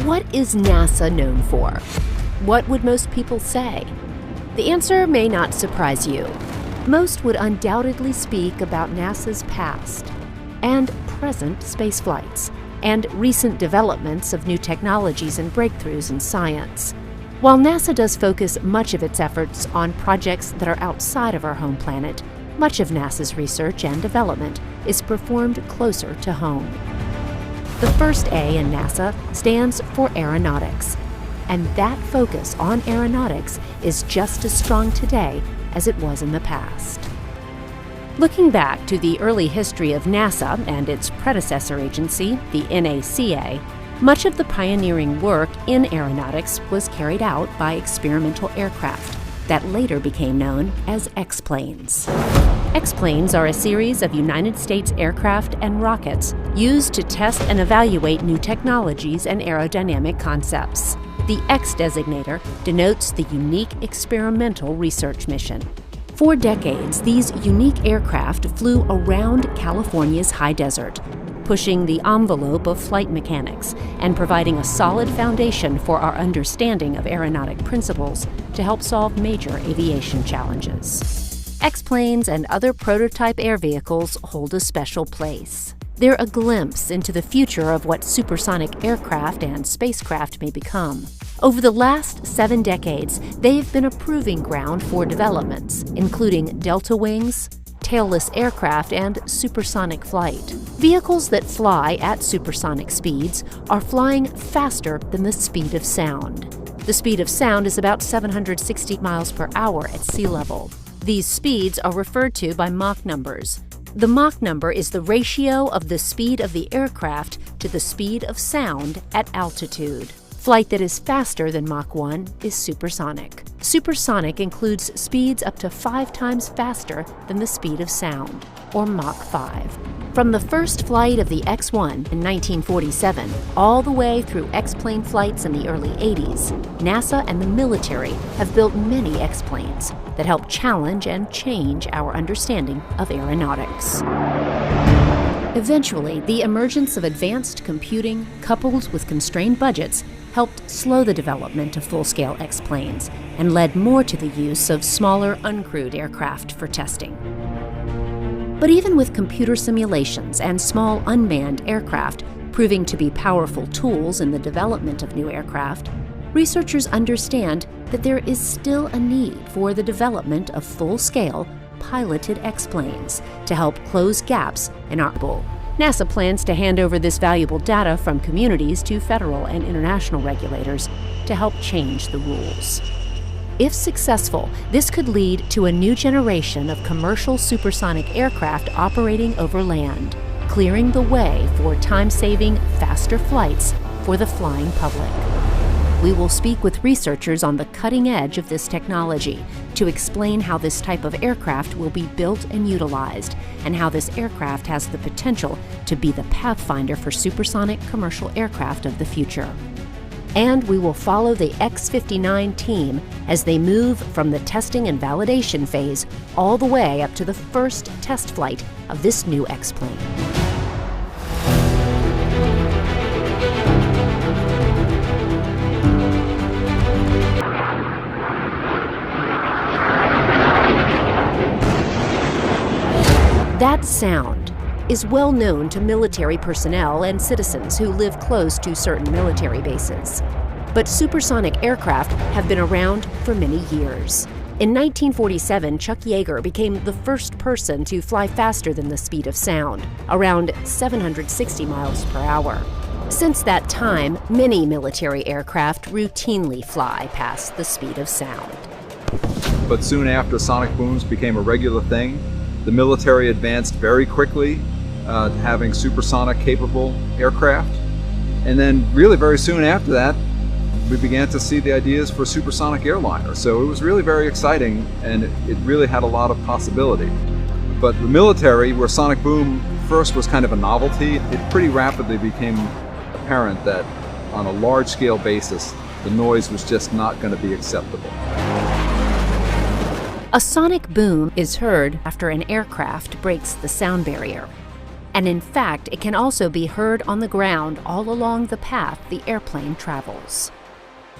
What is NASA known for? What would most people say? The answer may not surprise you. Most would undoubtedly speak about NASA's past and present space flights and recent developments of new technologies and breakthroughs in science. While NASA does focus much of its efforts on projects that are outside of our home planet, much of NASA's research and development is performed closer to home. The first A in NASA stands for aeronautics, and that focus on aeronautics is just as strong today as it was in the past. Looking back to the early history of NASA and its predecessor agency, the NACA, much of the pioneering work in aeronautics was carried out by experimental aircraft that later became known as X-planes. X-planes are a series of United States aircraft and rockets used to test and evaluate new technologies and aerodynamic concepts. The X designator denotes the unique experimental research mission. For decades, these unique aircraft flew around California's high desert, pushing the envelope of flight mechanics and providing a solid foundation for our understanding of aeronautic principles to help solve major aviation challenges. X-planes and other prototype air vehicles hold a special place. They're a glimpse into the future of what supersonic aircraft and spacecraft may become. Over the last 7 decades, they've been a proving ground for developments, including delta wings, tailless aircraft, and supersonic flight. Vehicles that fly at supersonic speeds are flying faster than the speed of sound. The speed of sound is about 760 miles per hour at sea level. These speeds are referred to by Mach numbers. The Mach number is the ratio of the speed of the aircraft to the speed of sound at altitude. Flight that is faster than Mach 1 is supersonic. Supersonic includes speeds up to 5 times faster than the speed of sound, or Mach 5. From the first flight of the X-1 in 1947 all the way through X-plane flights in the early 80s, NASA and the military have built many X-planes that help challenge and change our understanding of aeronautics. Eventually, the emergence of advanced computing coupled with constrained budgets helped slow the development of full-scale X-planes and led more to the use of smaller, uncrewed aircraft for testing. But even with computer simulations and small unmanned aircraft proving to be powerful tools in the development of new aircraft, researchers understand that there is still a need for the development of full-scale, piloted X-planes to help close gaps in our goal. NASA plans to hand over this valuable data from communities to federal and international regulators to help change the rules. If successful, this could lead to a new generation of commercial supersonic aircraft operating over land, clearing the way for time-saving, faster flights for the flying public. We will speak with researchers on the cutting edge of this technology to explain how this type of aircraft will be built and utilized, and how this aircraft has the potential to be the pathfinder for supersonic commercial aircraft of the future. And we will follow the X-59 team as they move from the testing and validation phase all the way up to the first test flight of this new X-plane. That sound is well known to military personnel and citizens who live close to certain military bases. But supersonic aircraft have been around for many years. In 1947, Chuck Yeager became the first person to fly faster than the speed of sound, around 760 miles per hour. Since that time, many military aircraft routinely fly past the speed of sound. But soon after sonic booms became a regular thing, the military advanced very quickly to having supersonic capable aircraft. And then really very soon after that, we began to see the ideas for supersonic airliners. So it was really very exciting, and it really had a lot of possibility. But the military, where sonic boom first was kind of a novelty, it pretty rapidly became apparent that on a large scale basis, the noise was just not going to be acceptable. A sonic boom is heard after an aircraft breaks the sound barrier. And in fact, it can also be heard on the ground all along the path the airplane travels.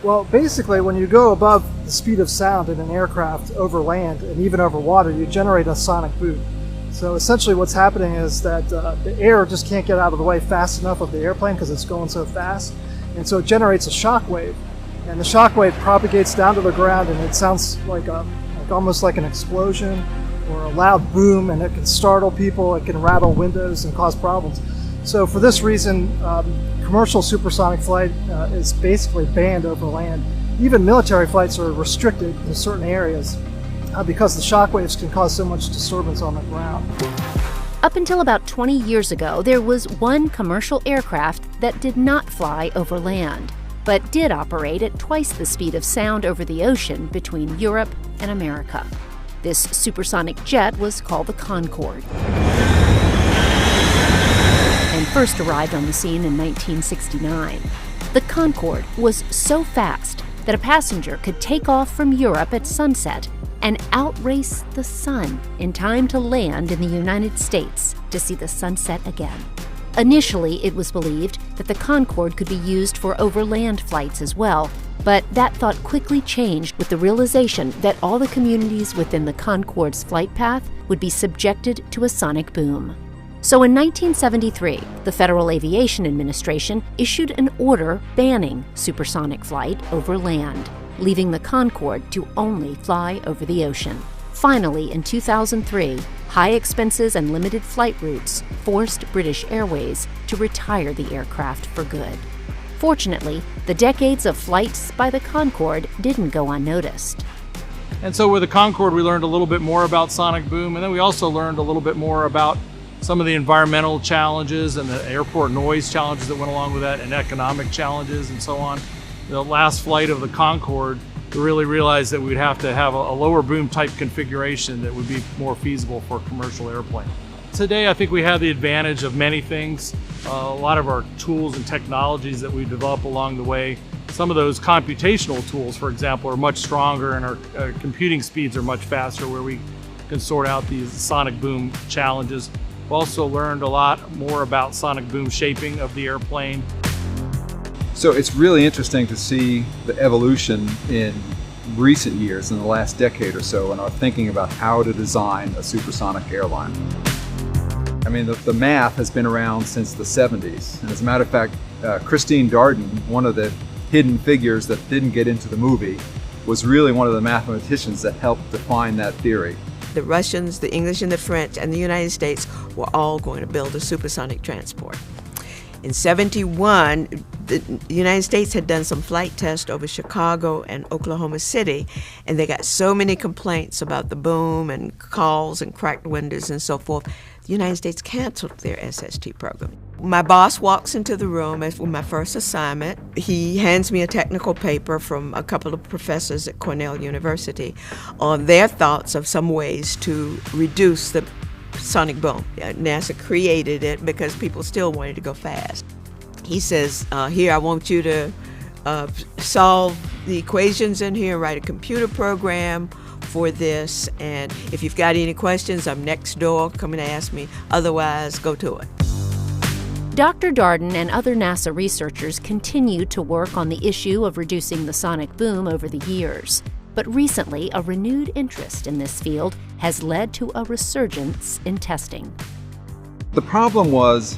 Well, basically, when you go above the speed of sound in an aircraft over land and even over water, you generate a sonic boom. So essentially what's happening is that the air just can't get out of the way fast enough of the airplane because it's going so fast. And so it generates a shock wave. And the shock wave propagates down to the ground, and it sounds like almost like an explosion or a loud boom, and it can startle people, it can rattle windows and cause problems. So for this reason, commercial supersonic flight is basically banned over land. Even military flights are restricted to certain areas because the shock waves can cause so much disturbance on the ground. Up until about 20 years ago, there was one commercial aircraft that did not fly over land, but did operate at twice the speed of sound over the ocean between Europe and America. This supersonic jet was called the Concorde, and first arrived on the scene in 1969. The Concorde was so fast that a passenger could take off from Europe at sunset and outrace the sun in time to land in the United States to see the sunset again. Initially, it was believed that the Concorde could be used for overland flights as well, but that thought quickly changed with the realization that all the communities within the Concorde's flight path would be subjected to a sonic boom. So in 1973, the Federal Aviation Administration issued an order banning supersonic flight over land, leaving the Concorde to only fly over the ocean. Finally, in 2003, high expenses and limited flight routes forced British Airways to retire the aircraft for good. Fortunately, the decades of flights by the Concorde didn't go unnoticed. And so with the Concorde, we learned a little bit more about sonic boom, and then we also learned a little bit more about some of the environmental challenges and the airport noise challenges that went along with that, and economic challenges and so on. The last flight of the Concorde, we really realized that we'd have to have a lower boom type configuration that would be more feasible for a commercial airplane. Today, I think we have the advantage of many things. A lot of our tools and technologies that we develop along the way, some of those computational tools, for example, are much stronger, and our computing speeds are much faster, where we can sort out these sonic boom challenges. We've also learned a lot more about sonic boom shaping of the airplane. So it's really interesting to see the evolution in recent years, in the last decade or so, in our thinking about how to design a supersonic airline. I mean, the math has been around since the 70s. And as a matter of fact, Christine Darden, one of the hidden figures that didn't get into the movie, was really one of the mathematicians that helped define that theory. The Russians, the English and the French and the United States were all going to build a supersonic transport. In '71, the United States had done some flight tests over Chicago and Oklahoma City, and they got so many complaints about the boom and calls and cracked windows and so forth. The United States canceled their SST program. My boss walks into the room as for my first assignment. He hands me a technical paper from a couple of professors at Cornell University on their thoughts of some ways to reduce the sonic boom. NASA created it because people still wanted to go fast. He says, here, I want you to solve the equations in here, write a computer program for this, and if you've got any questions, I'm next door, come and ask me. Otherwise, go to it. Dr. Darden and other NASA researchers continue to work on the issue of reducing the sonic boom over the years. But recently, a renewed interest in this field has led to a resurgence in testing. The problem was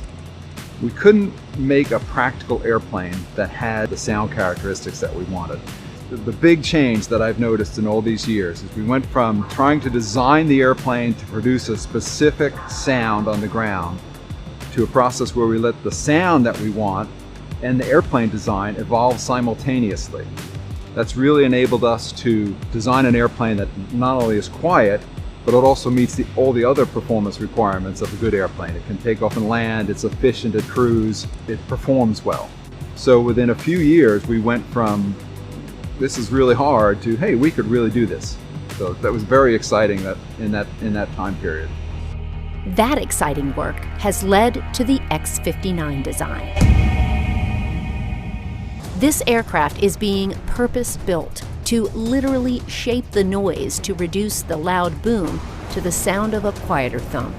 we couldn't make a practical airplane that had the sound characteristics that we wanted. The big change that I've noticed in all these years is we went from trying to design the airplane to produce a specific sound on the ground to a process where we let the sound that we want and the airplane design evolve simultaneously. That's really enabled us to design an airplane that not only is quiet, but it also meets all the other performance requirements of a good airplane. It can take off and land, it's efficient at cruise, it performs well. So within a few years, we went from this is really hard to, hey, we could really do this. So that was very exciting that in that time period. That exciting work has led to the X-59 design. This aircraft is being purpose-built to literally shape the noise to reduce the loud boom to the sound of a quieter thump.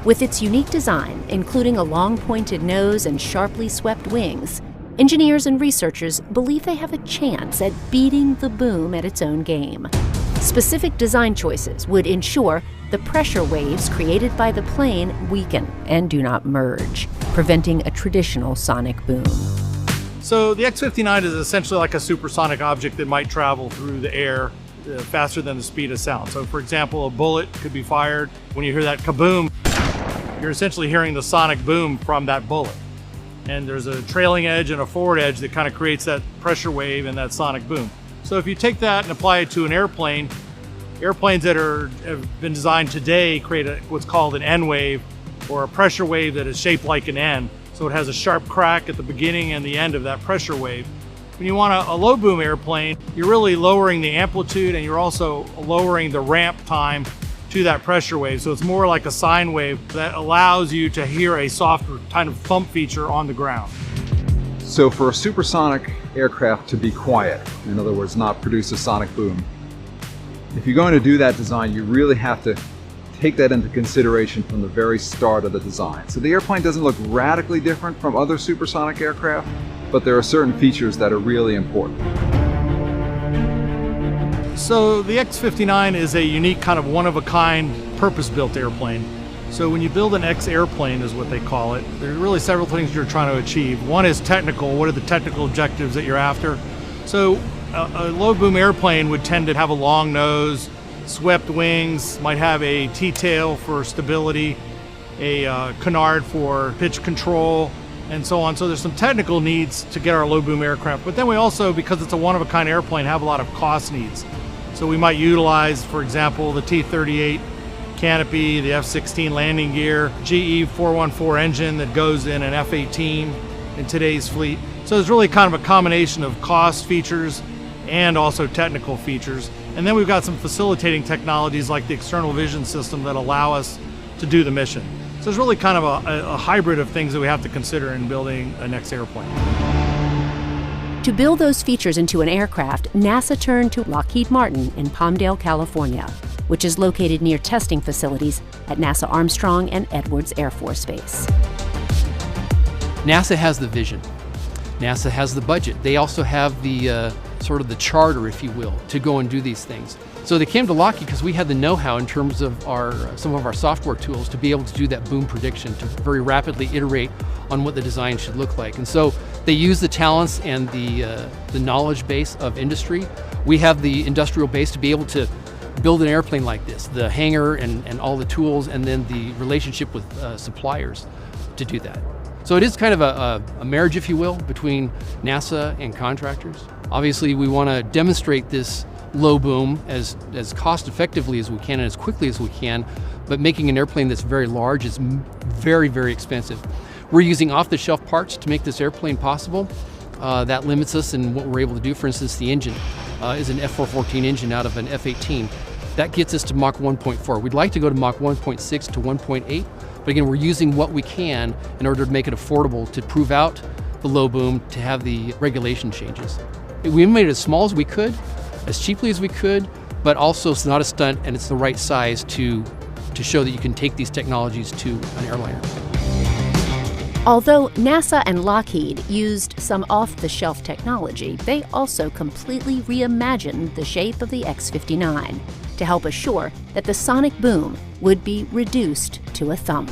With its unique design, including a long pointed nose and sharply swept wings, engineers and researchers believe they have a chance at beating the boom at its own game. Specific design choices would ensure the pressure waves created by the plane weaken and do not merge, preventing a traditional sonic boom. So the X-59 is essentially like a supersonic object that might travel through the air faster than the speed of sound. So for example, a bullet could be fired. When you hear that kaboom, you're essentially hearing the sonic boom from that bullet. And there's a trailing edge and a forward edge that kind of creates that pressure wave and that sonic boom. So if you take that and apply it to an airplane, airplanes that have been designed today create what's called an N wave, or a pressure wave that is shaped like an N. So it has a sharp crack at the beginning and the end of that pressure wave. When you want a low boom airplane, you're really lowering the amplitude and you're also lowering the ramp time to that pressure wave. So it's more like a sine wave that allows you to hear a softer kind of thump feature on the ground. So for a supersonic aircraft to be quiet, in other words, not produce a sonic boom, if you're going to do that design, you really have to take that into consideration from the very start of the design. So the airplane doesn't look radically different from other supersonic aircraft, but there are certain features that are really important. So the X-59 is a unique kind of one-of-a-kind purpose-built airplane. So when you build an X airplane, is what they call it, there are really several things you're trying to achieve. One is technical. What are the technical objectives that you're after? So a low boom airplane would tend to have a long nose, swept wings, might have a T-tail for stability, a canard for pitch control, and so on. So there's some technical needs to get our low boom aircraft. But then we also, because it's a one-of-a-kind airplane, have a lot of cost needs. So we might utilize, for example, the T-38 canopy, the F-16 landing gear, GE F414 engine that goes in an F-18 in today's fleet. So it's really kind of a combination of cost features and also technical features. And then we've got some facilitating technologies like the external vision system that allow us to do the mission. So it's really kind of a hybrid of things that we have to consider in building a next airplane. To build those features into an aircraft, NASA turned to Lockheed Martin in Palmdale, California, which is located near testing facilities at NASA Armstrong and Edwards Air Force Base. NASA has the vision. NASA has the budget. They also have the sort of the charter, if you will, to go and do these things. So they came to Lockheed because we had the know-how in terms of some of our software tools to be able to do that boom prediction, to very rapidly iterate on what the design should look like. And so they use the talents and the knowledge base of industry. We have the industrial base to be able to build an airplane like this, the hangar and all the tools, and then the relationship with suppliers to do that. So it is kind of a marriage, if you will, between NASA and contractors. Obviously, we want to demonstrate this low boom as cost effectively as we can and as quickly as we can, but making an airplane that's very large is very, very expensive. We're using off-the-shelf parts to make this airplane possible. That limits us in what we're able to do. For instance, the engine is an F414 engine out of an F-18. That gets us to Mach 1.4. We'd like to go to Mach 1.6 to 1.8, but again, we're using what we can in order to make it affordable to prove out the low boom, to have the regulation changes. We made it as small as we could, as cheaply as we could, but also it's not a stunt and it's the right size to show that you can take these technologies to an airliner. Although NASA and Lockheed used some off-the-shelf technology, they also completely reimagined the shape of the X-59 to help assure that the sonic boom would be reduced to a thump.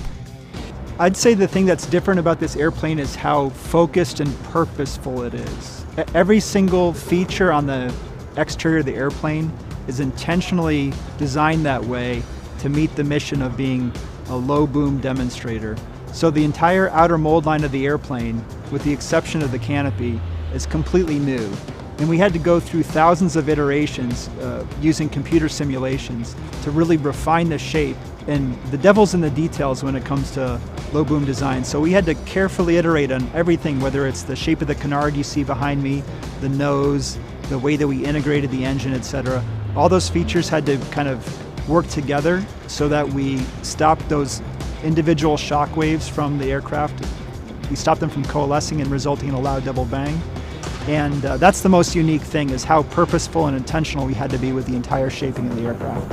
I'd say the thing that's different about this airplane is how focused and purposeful it is. Every single feature on the exterior of the airplane is intentionally designed that way to meet the mission of being a low boom demonstrator. So the entire outer mold line of the airplane, with the exception of the canopy, is completely new. And we had to go through thousands of iterations using computer simulations to really refine the shape. And the devil's in the details when it comes to low boom design. So we had to carefully iterate on everything, whether it's the shape of the canard you see behind me, the nose, the way that we integrated the engine, etc. All those features had to kind of work together so that we stopped those individual shockwaves from the aircraft. We stopped them from coalescing and resulting in a loud double bang. And that's the most unique thing, is how purposeful and intentional we had to be with the entire shaping of the aircraft.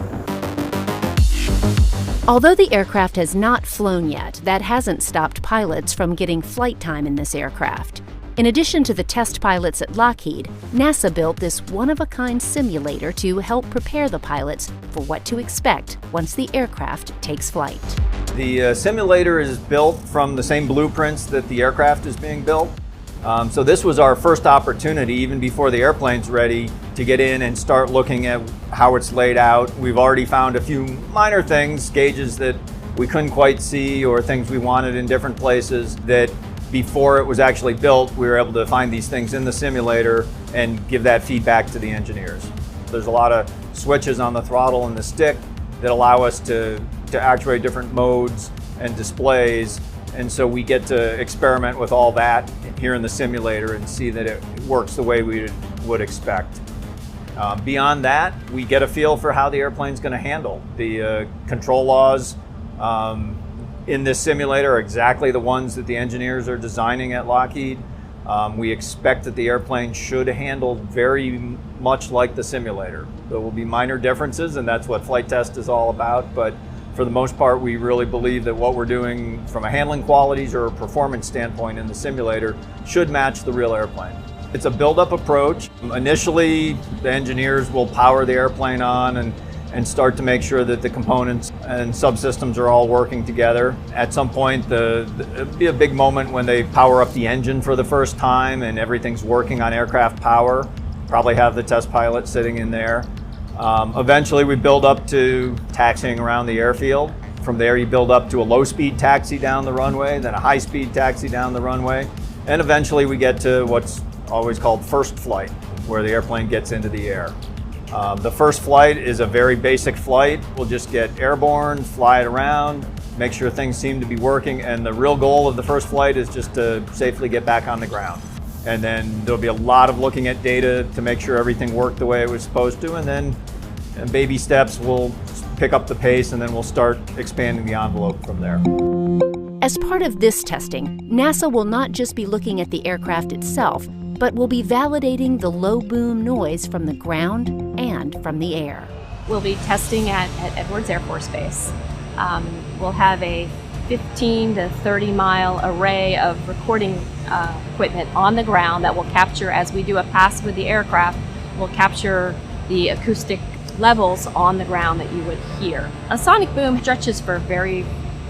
Although the aircraft has not flown yet, that hasn't stopped pilots from getting flight time in this aircraft. In addition to the test pilots at Lockheed, NASA built this one-of-a-kind simulator to help prepare the pilots for what to expect once the aircraft takes flight. The simulator is built from the same blueprints that the aircraft is being built. So this was our first opportunity, even before the airplane's ready, to get in and start looking at how it's laid out. We've already found a few minor things, gauges that we couldn't quite see or things we wanted in different places that before it was actually built, we were able to find these things in the simulator and give that feedback to the engineers. There's a lot of switches on the throttle and the stick that allow us to actuate different modes and displays. And so we get to experiment with all that here in the simulator and see that it works the way we would expect. Beyond that, we get a feel for how the airplane's going to handle. The control laws in this simulator are exactly the ones that the engineers are designing at Lockheed. We expect that the airplane should handle very much like the simulator. There will be minor differences, and that's what flight test is all about. But for the most part, we really believe that what we're doing from a handling qualities or a performance standpoint in the simulator should match the real airplane. It's a build-up approach. Initially, the engineers will power the airplane on and start to make sure that the components and subsystems are all working together. At some point, it'll be a big moment when they power up the engine for the first time and everything's working on aircraft power. Probably have the test pilot sitting in there. Eventually, we build up to taxiing around the airfield. From there, you build up to a low-speed taxi down the runway, then a high-speed taxi down the runway, and eventually we get to what's always called first flight, where the airplane gets into the air. The first flight is a very basic flight. We'll just get airborne, fly it around, make sure things seem to be working, and the real goal of the first flight is just to safely get back on the ground. And then there'll be a lot of looking at data to make sure everything worked the way it was supposed to, and then in baby steps we'll pick up the pace and then we'll start expanding the envelope from there. As part of this testing, NASA will not just be looking at the aircraft itself, but will be validating the low boom noise from the ground and from the air. We'll be testing at Edwards Air Force Base. We'll have a 15 to 30 mile array of recording equipment on the ground that will capture, as we do a pass with the aircraft, will capture the acoustic levels on the ground that you would hear. A sonic boom stretches for a very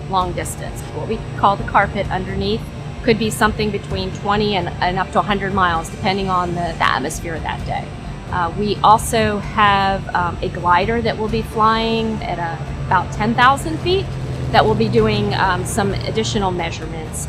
long distance. What we call the carpet underneath could be something between 20 and up to 100 miles, depending on the atmosphere that day. We also have a glider that will be flying at about 10,000 feet that will be doing some additional measurements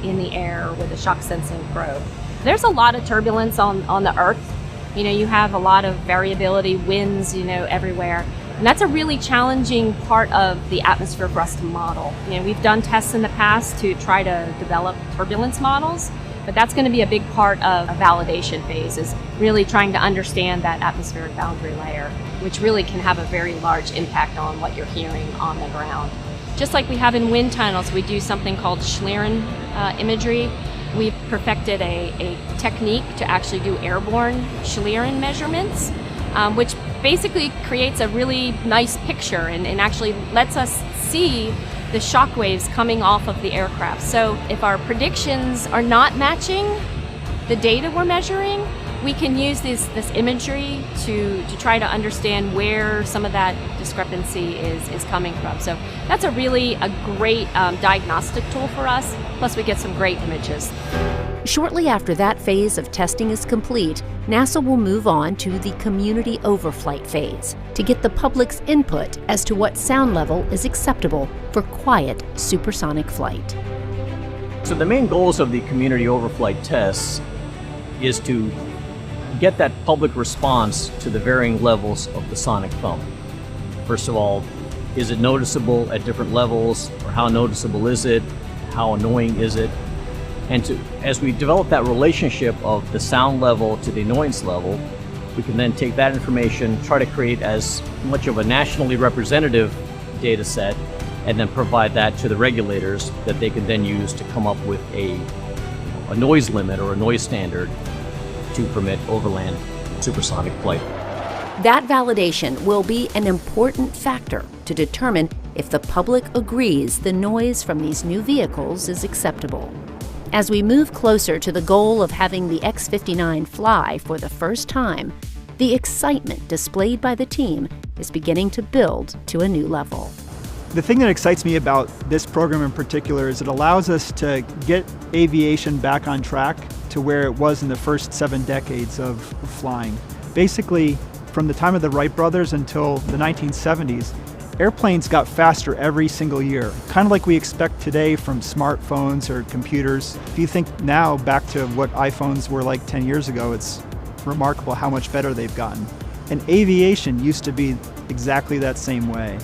in the air with a shock sensing probe. There's a lot of turbulence on the Earth. You know, you have a lot of variability, winds, everywhere. And that's a really challenging part of the atmosphere for us to model. We've done tests in the past to try to develop turbulence models, but that's going to be a big part of a validation phase, is really trying to understand that atmospheric boundary layer, which really can have a very large impact on what you're hearing on the ground. Just like we have in wind tunnels, we do something called Schlieren imagery. We've perfected a technique to actually do airborne Schlieren measurements, which basically creates a really nice picture and actually lets us see the shockwaves coming off of the aircraft. So if our predictions are not matching the data we're measuring, we can use this imagery to try to understand where some of that discrepancy is coming from. So that's a great diagnostic tool for us, plus we get some great images. Shortly after that phase of testing is complete, NASA will move on to the community overflight phase to get the public's input as to what sound level is acceptable for quiet supersonic flight. So the main goals of the community overflight tests is to get that public response to the varying levels of the sonic thump. First of all, is it noticeable at different levels, or how noticeable is it? How annoying is it? And as we develop that relationship of the sound level to the annoyance level, we can then take that information, try to create as much of a nationally representative data set, and then provide that to the regulators that they can then use to come up with a noise limit or a noise standard to permit overland supersonic flight. That validation will be an important factor to determine if the public agrees the noise from these new vehicles is acceptable. As we move closer to the goal of having the X-59 fly for the first time, the excitement displayed by the team is beginning to build to a new level. The thing that excites me about this program in particular is it allows us to get aviation back on track to where it was in the first 7 decades of flying. Basically, from the time of the Wright brothers until the 1970s, airplanes got faster every single year, kind of like we expect today from smartphones or computers. If you think now back to what iPhones were like 10 years ago, it's remarkable how much better they've gotten. And aviation used to be exactly that same way,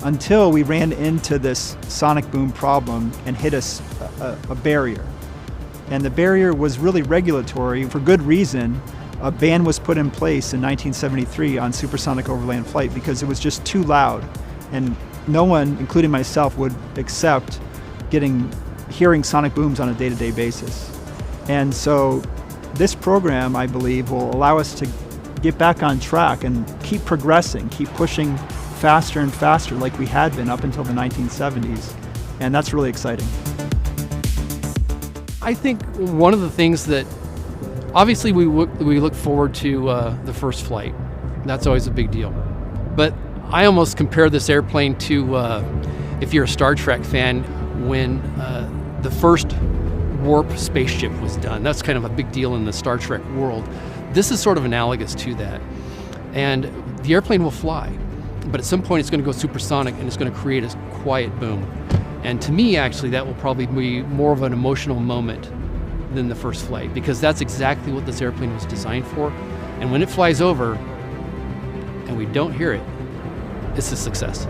until we ran into this sonic boom problem and hit a barrier. And the barrier was really regulatory for good reason. A ban was put in place in 1973 on supersonic overland flight because it was just too loud. And no one, including myself, would accept hearing sonic booms on a day-to-day basis. And so this program, I believe, will allow us to get back on track and keep progressing, keep pushing faster and faster like we had been up until the 1970s. And that's really exciting. I think one of the things that, obviously we look forward to the first flight. That's always a big deal. But I almost compare this airplane to, if you're a Star Trek fan, when the first warp spaceship was done. That's kind of a big deal in the Star Trek world. This is sort of analogous to that. And the airplane will fly, but at some point it's going to go supersonic and it's going to create a quiet boom. And to me, actually, that will probably be more of an emotional moment than the first flight, because that's exactly what this airplane was designed for. And when it flies over and we don't hear it, it's a success.